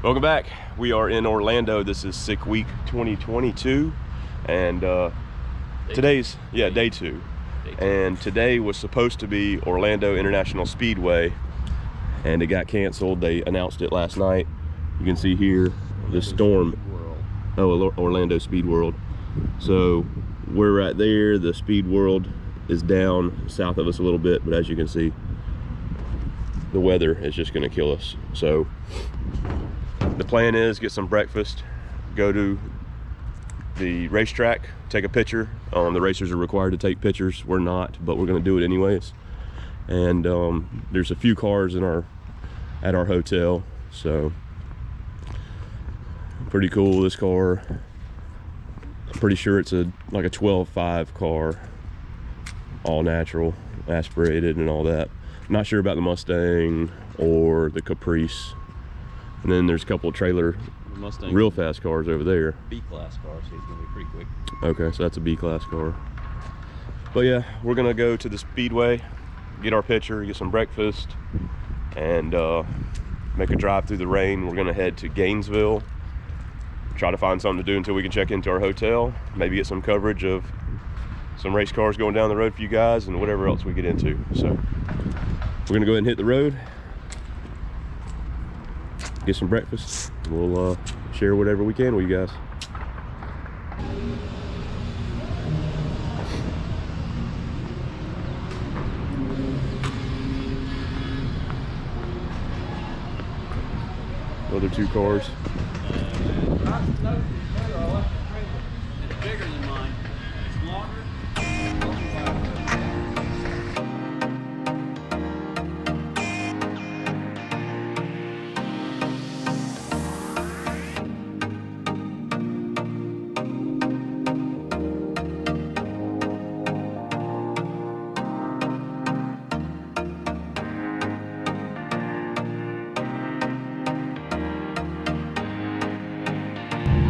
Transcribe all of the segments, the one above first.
Welcome back. We are in Orlando. This is Sick Week 2022, and today's day two. And today was supposed to be Orlando International Speedway, and it got canceled. They announced it last night. You can see here the storm. Oh, Orlando Speed World. So we're right there. The Speed World is down south of us a little bit, but as you can see, the weather is just going to kill us. So the plan is get some breakfast, go to the racetrack, take a picture. The racers are required to take pictures. We're not, but we're going to do it anyways. And there's a few cars in at our hotel, so pretty cool. This car, I'm pretty sure it's like a 12.5 car, all natural, aspirated and all that. Not sure about the Mustang or the Caprice. And then there's a couple of trailer real fast cars over there. B-class car, so it's gonna be pretty quick. Okay, so that's a B-class car. But yeah, we're gonna go to the Speedway, get our picture, get some breakfast, and make a drive through the rain. We're gonna head to Gainesville, try to find something to do until we can check into our hotel, maybe get some coverage of some race cars going down the road for you guys and whatever else we get into. So we're gonna go ahead and hit the road, get some breakfast. We'll share whatever we can with you guys. Other two cars. It's bigger than mine. It's longer.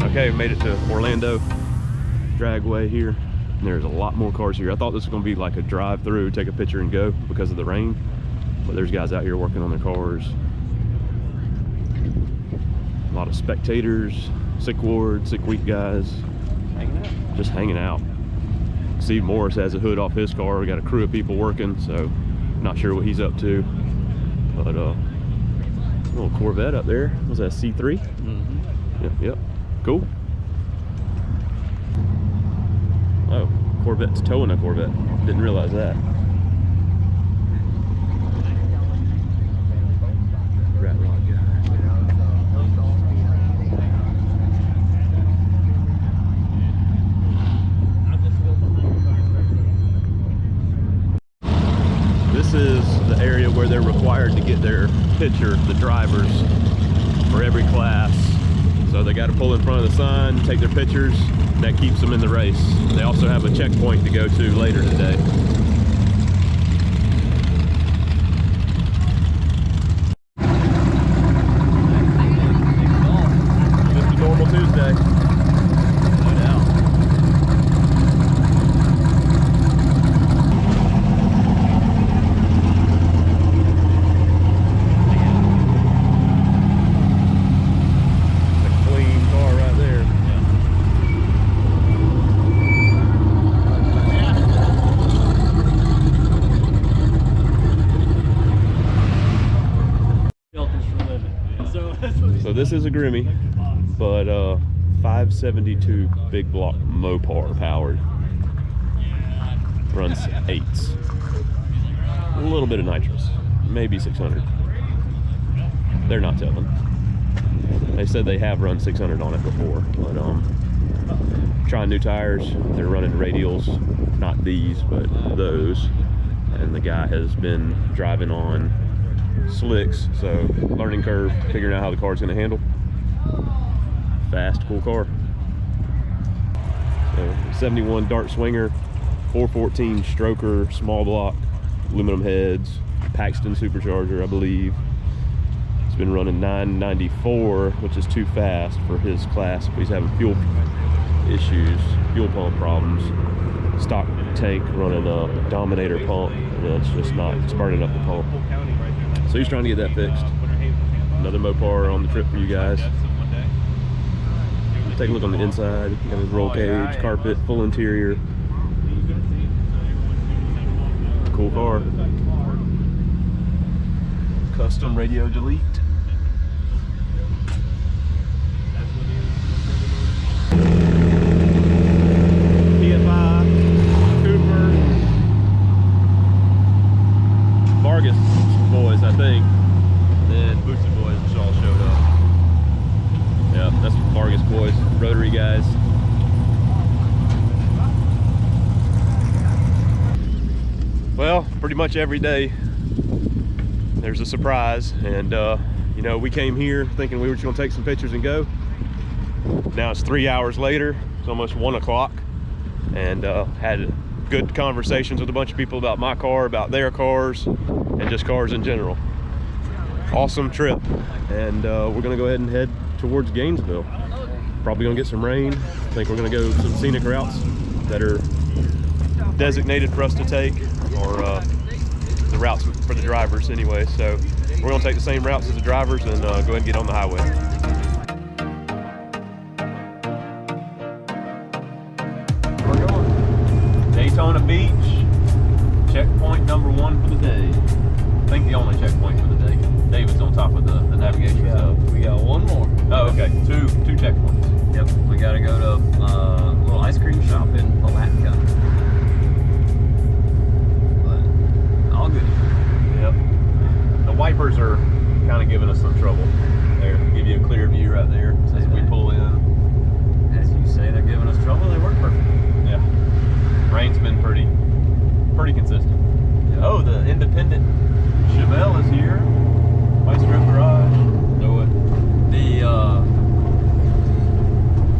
Okay, we made it to Orlando Dragway here, and there's a lot more cars here. I thought this was going to be like a drive-through, take a picture and go because of the rain, but there's guys out here working on their cars. A lot of spectators, sick week guys, just hanging out. Steve Morris has a hood off his car. We got a crew of people working, so not sure what he's up to. But a little Corvette up there. Was that a C3? Mm-hmm. Yep. Cool. Oh, Corvette's towing a Corvette. Didn't realize that. Rat rod guy. This is the area where they're required to get their picture, the drivers, for every class. So they got to pull in front of the sign, take their pictures. That keeps them in the race. They also have a checkpoint to go to later today. Just a normal Tuesday. No doubt. So this is a Grimmy, but 572 big block Mopar powered. Runs 8s. A little bit of nitrous, maybe 600. They're not telling. They said they have run 600 on it before, but trying new tires. They're running radials, not these, but those. And the guy has been driving on slicks, so learning curve, figuring out how the car's going to handle. Fast, cool car. So 71 Dart Swinger, 414 stroker, small block, aluminum heads, Paxton supercharger, I believe. It's been running 994, which is too fast for his class. He's having fuel issues, fuel pump problems. Stock tank running a Dominator pump, and it's just not, it's burning up the pump. So he's trying to get that fixed. Another Mopar on the trip for you guys. Take a look on the inside. Got his roll cage, carpet, full interior. Cool car. Custom radio delete. EFI, Cooper, Vargas boys, I think. And then Boosted boys just all showed up. Yeah, that's Vargas boys, rotary guys. Well, pretty much every day there's a surprise, and you know, we came here thinking we were just gonna take some pictures and go. Now it's 3 hours later, it's almost 1 o'clock, and had good conversations with a bunch of people about my car, about their cars, and just cars in general. Awesome trip, and we're gonna go ahead and head towards Gainesville. Probably gonna get some rain. I think we're gonna go some scenic routes that are designated for us to take, or the routes for the drivers anyway. So we're gonna take the same routes as the drivers and go ahead and get on the highway. We're going Daytona Beach, checkpoint number 1 for the day. I think the only checkpoint for the day. David's on top of the navigation stuff. We got one more. Oh, okay. Two checkpoints. Yep, we gotta go to a little ice cream shop in Palatka. But all good. Yep. The wipers are kind of giving us some trouble. There, give you a clear view right there as we pull in. As you say, they're giving us trouble. They work perfect. Yeah. Rain's been pretty consistent. Yep. Oh, the independent Chevelle is here. White Strip Garage. Know it.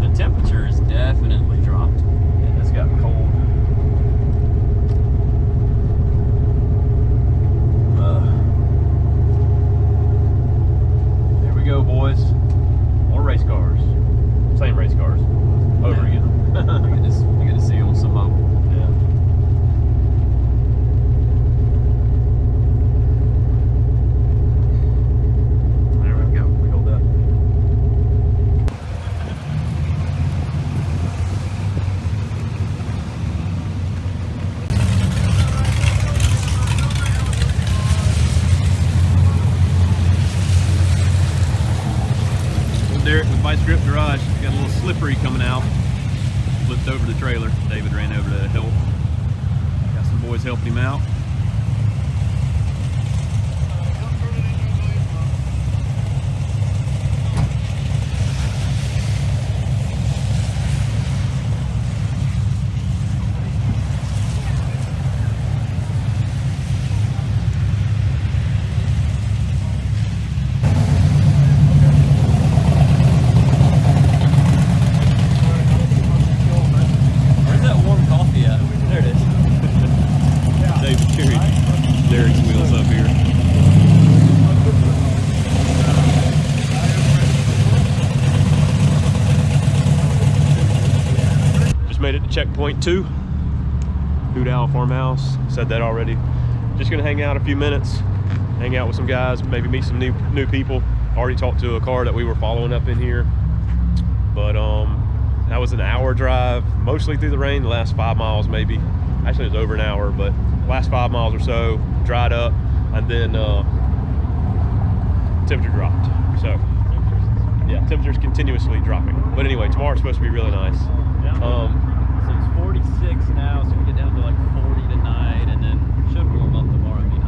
The temperature has definitely dropped. And it's gotten cold. There we go, boys. More race cars. Same race cars. Over again. We get to see on some mobile. Yeah. There we go. We hold that. Derek with Vice Grip Garage. Got a little slippery coming out. Flipped over the trailer. David ran over to help. Got some boys helping him out. Where's that warm coffee at? There it is. David carried Derek's wheels up here. Just made it to checkpoint 2. Hoot Owl Farmhouse. Said that already. Just gonna hang out a few minutes, hang out with some guys, maybe meet some new people. Already talked to a car that we were following up in here, but that was an hour drive, mostly through the rain. The last 5 miles maybe. Actually it was over an hour, but last 5 miles or so dried up, and then temperature dropped. So yeah, temperature's continuously dropping. But anyway, tomorrow's supposed to be really nice. So it's 46 now, so we get down to like 40 tonight, and then should warm up tomorrow and be nice.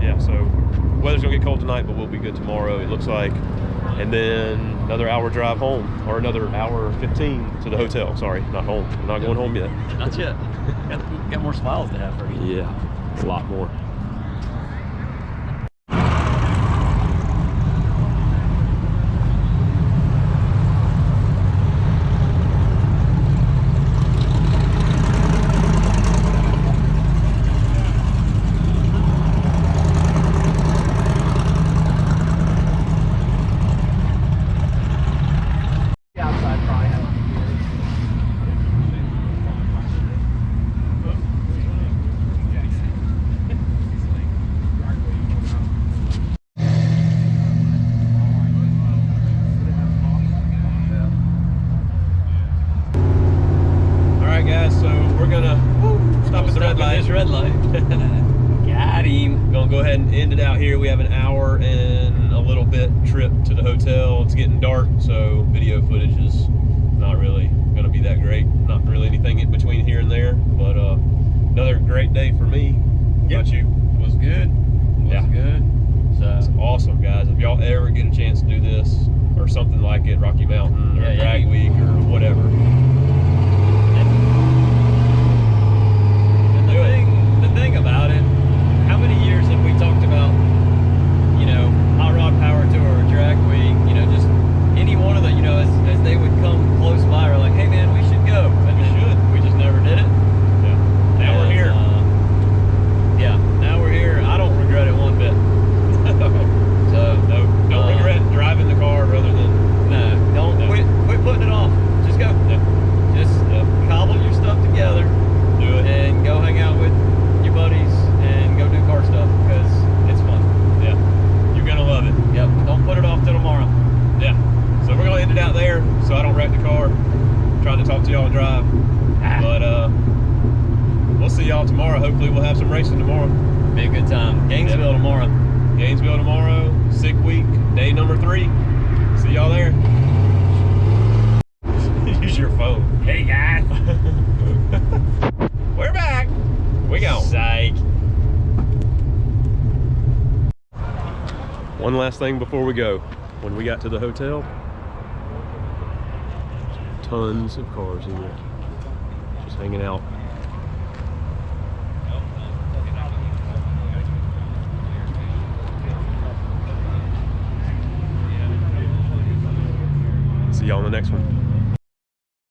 Yeah, so weather's gonna get cold tonight, but we'll be good tomorrow, it looks like. And then another hour drive home, or another hour 15 to the hotel. Sorry, not home. I'm not going home yet. Not yet. got more smiles to have for you. Yeah, a lot more. to the hotel. It's getting dark, so video footage is not really going to be that great. Not really anything in between here and there, but another great day for me. What about you? Was good. Was good. So it's awesome, guys. If y'all ever get a chance to do this or something like it, Rocky Mountain or Drag Week or whatever. And the thing about it, how many years have we talked about, you know, Hot Rod Power Tour or Drag Week, you know, just any one of the, you know, as they would come close by, we're like, hey man, we should go. And we just never did it. Yeah. Now we're here. Yeah, now we're here. I don't regret it one bit. So don't regret driving the car rather than quit putting it off. Just go. Just cobble your stuff together. Do it and go hang out with your buddies and go do car stuff because it's fun. Yeah, you're gonna love it. Yep. Don't put it off till tomorrow. Yeah. So we're gonna end it out there so I don't wreck the car. I'm trying to talk to y'all and drive, but we'll see y'all tomorrow. Hopefully we'll have some racing tomorrow. Be a good time. Gainesville tomorrow. Gainesville tomorrow, sick week, day number 3. See y'all there. Use your phone. Hey guys. We're back. We go. Psych. One last thing before we go. When we got to the hotel, tons of cars in there, just hanging out. See y'all on the next one.